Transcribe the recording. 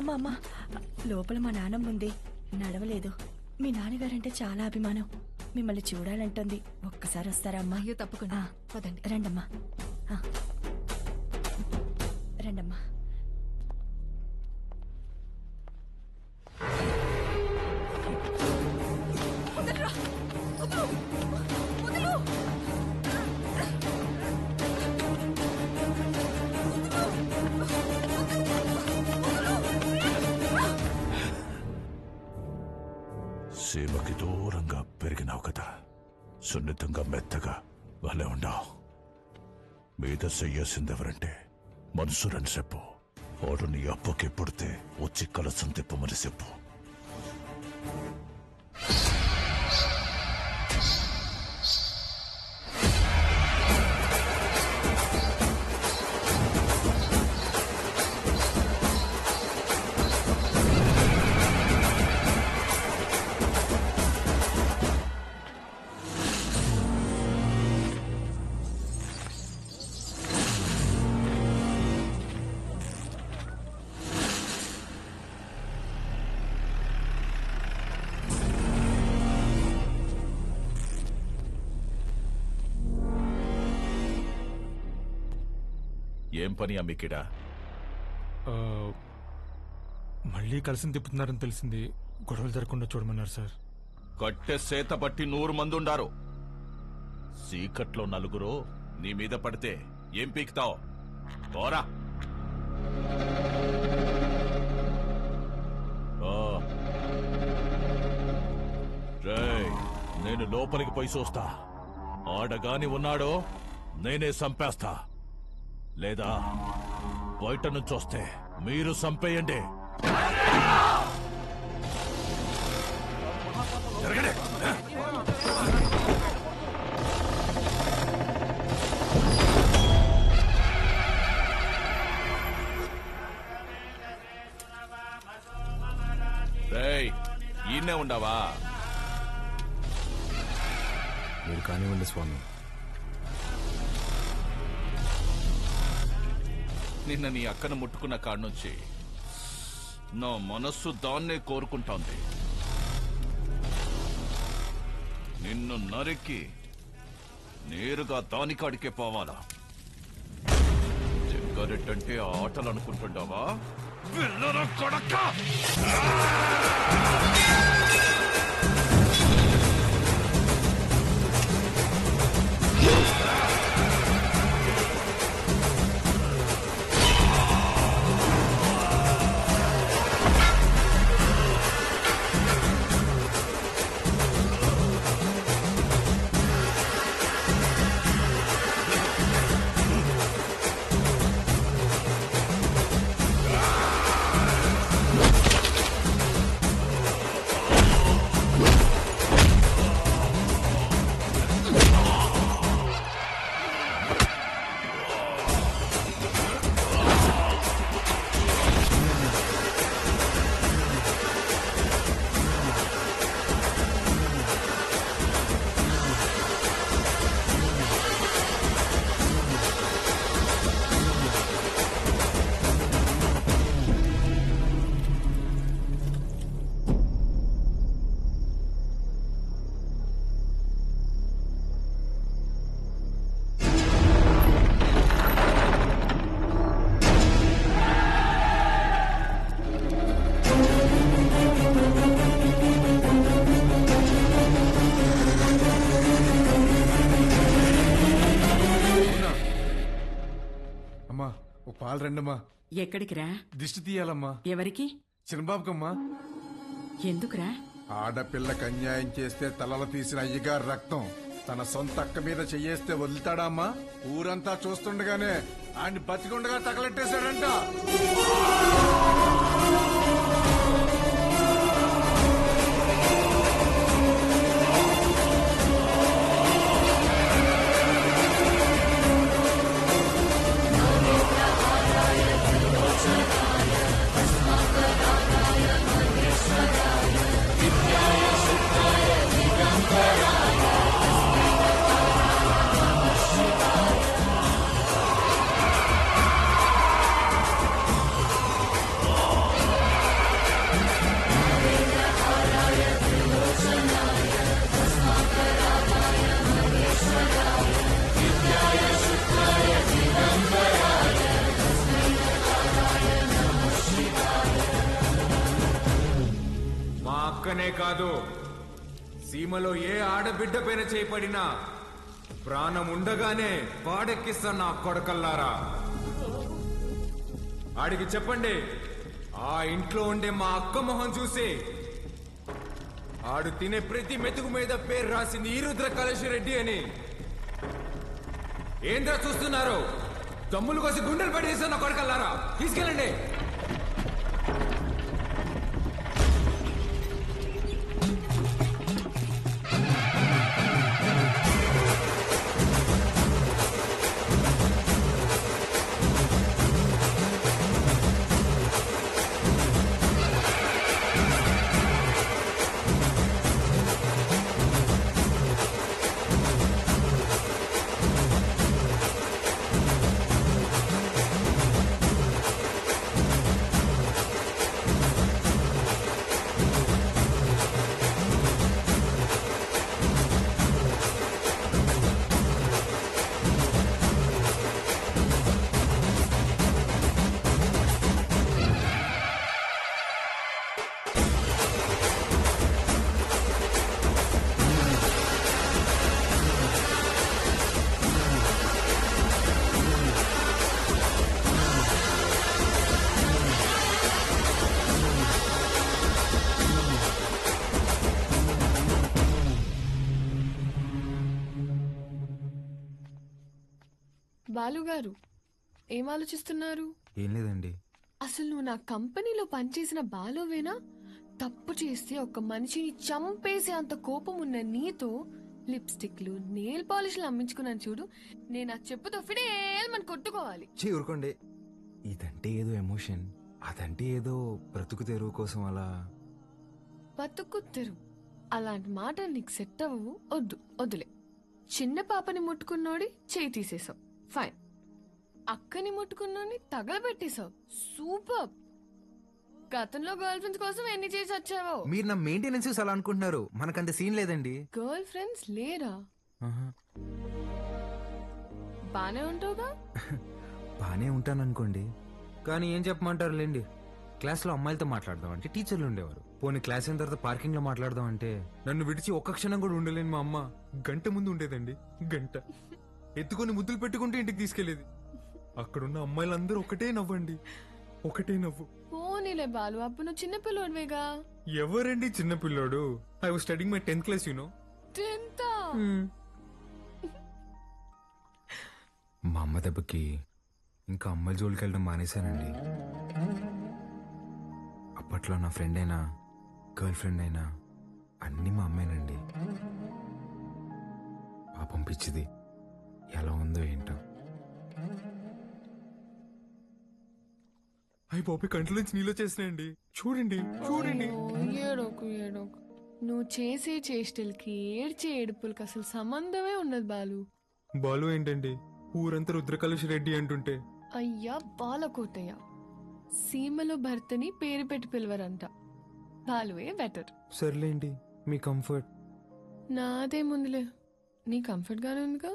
అమ్మా అమ్మా, లోపల మా నాన్నమ్మ ఉంది, నడవలేదు. మీ నాన్నగారంటే చాలా అభిమానం, మిమ్మల్ని చూడాలంటుంది. ఒక్కసారి వస్తారా అమ్మా? అయ్యో తప్పకుండా, పదండి. రండమ్మా, రండమ్మా. సీమకి దూరంగా పెరిగినావు కదా, సున్నితంగా మెత్తగా భలే ఉండావు. మీద చెయ్యాల్సిందెవరంటే మనుషురని చెప్పు. వాడు నీ అప్పకి పుడితే వచ్చి కలసం తిప్పమని చెప్పు. ఏం పని అమ్మికిడా? మళ్ళీ కలిసి తిప్పుతున్నారని తెలిసింది. గొడవలు జరగకుండా చూడమన్నారు సార్. కట్టె సేత బట్టి 100 మంది ఉండారు. సీకట్లో నలుగురు నీ మీద పడితే ఏం పీకుతావు? పోరా. నేను లోపలికి పోయి చూస్తా. ఆడగాని ఉన్నాడో నేనే చంపేస్తా, లేదా బయట నుంచి వస్తే మీరు చంపేయండి. ఈయనే ఉండవా? మీరు కానివ్వండి స్వామి. నిన్న నీ అక్కను ముట్టుకున్న కాడ్నుంచి నా మనస్సు దాన్నే కోరుకుంటోంది. నిన్ను నరికి నేరుగా దానికాడికే పోవాలా? జగ్గారెడ్డంటే ఆటలు అనుకుంటుండవా? వెళ్ళరా కొడక్క! పాలు రండమ్మా. ఎక్కడికిరా? దిష్టి తీయాలమ్మా. ఎవరికి? చిన్నబాబుకమ్మా. ఎందుకురా? ఆడపిల్లకి అన్యాయం చేస్తే తలలు తీసిన అయ్యగారు రక్తం తన సొంత అక్క మీద చెయ్యేస్తే వదులుతాడా అమ్మా? ఊరంతా చూస్తుండగానే ఆయన్ని బతికుండగా తగలెట్టేశాడంట. అక్కనే కాదు, సీమలో ఏ ఆడబిడ్డ పైన చేపడినా ప్రాణం ఉండగానే వాడెక్కిస్తా నా కొడకల్లారా. ఆడికి చెప్పండి, ఆ ఇంట్లో ఉండే మా అక్క మొహం చూసి ఆడు తినే ప్రతి మెతుకు మీద పేరు రాసింది ఈరుద్ర కళేశ్వరెడ్డి అని. ఏంద్రా చూస్తున్నారు? తమ్ములు కోసి గుండెలు పడేసా నా కొడకల్లారా, తీసుకెళ్ళండి. బాలుగారు ఏం ఆలోచిస్తున్నారు? ఏం లేదండి. అసలు నువ్వు నా కంపెనీలో పనిచేసిన బాలువేనా? తప్పు చేస్తే ఒక మనిషిని చంపేసే అంత కోపం ఉన్న నీతో లిప్స్టిక్లు నెయిల్ పాలిష్లు అమ్మించుకున్నాను చూడు. నేను ఆ చెప్పుతో ఫిడేల్మని కొట్టుకోవాలి. ఊరుకోండి. ఇదంటే ఏదో ఎమోషన్, అదంటే ఏదో బ్రతుకు తెరువు కోసం అలా. బతుకు తెరు అలాంటి మాట నీకు సెట్ అవ్వవు. వద్దులే. చిన్న పాపని ముట్టుకున్నోడి చేయి తీసేసావు, ఫైన్. అక్కని ముట్టుకున్నోడిని తగలబెట్టేశావు, సూపర్. గతంలో గర్ల్ ఫ్రెండ్స్ కోసం ఎన్ని చేసి వచ్చావో. మీరు నా మెయింటెనెన్స్ అలా అనుకుంటున్నారు, మనకంత సీన్ లేదండి. గర్ల్ ఫ్రెండ్స్ లేరా? బానే ఉంటావుగా? బానే ఉంటాను అనుకోండి, కానీ ఏం చెప్పమంటారు లేండి. క్లాస్ లో అమ్మాయిలతో మాట్లాడదాం అంటే టీచర్లు ఉండేవారు. పోనీ క్లాస్ అయిన తర్వాత పార్కింగ్ లో మాట్లాడదాం అంటే నన్ను విడిచి ఒక్క క్షణం కూడా ఉండలేని మా అమ్మ గంట ముందు ఉండేదండి. గంట ఎత్తుకొని ముద్దులు పెట్టుకుంటే ఇంటికి తీసుకెళ్లేది. అక్కడున్న అమ్మాయిలందరూ ఒకటే నవ్వండి, ఒకటే నవ్వు. పోనీలే బాలు, అప్పుడు నువ్వు చిన్న పిల్లోడివేగా. ఎవరండి చిన్న పిల్లోడు? I was studying my 10th class, you know. 10th? మా అమ్మ దెబ్బకి ఇంకా అమ్మాయి జోలికి వెళ్ళడం మానేశానండి. అప్పట్లో నా ఫ్రెండ్ అయినా గర్ల్ ఫ్రెండ్ అయినా అన్నీ మా అమ్మేనండి. పాపం పిచ్చిది ఎలా ఉందో ఏంటో. అయ్యి బాబు, కంట్లో నుంచి నీళ్ళు చేసినాయండి. చూడండి చూడండి. ఏడోకు. నువ్వు చేసే చేష్టలకి ఏడ్చే ఏడుపులకి అసలు సంబంధమే ఉండదు బాలు. బాలు ఏంటండి, ఊరంతా రుద్రకలుష్ రెడ్డి అంటుంటే. అయ్యా బాలకోటయ్య, సీమలో భర్తని పేరు పెట్టి పిలవరంట. బాలువే బెటర్. సర్లేండి, మీ కంఫర్ట్. నాదే ముందులే, నీ కంఫర్ట్ గానే ఉందిగా.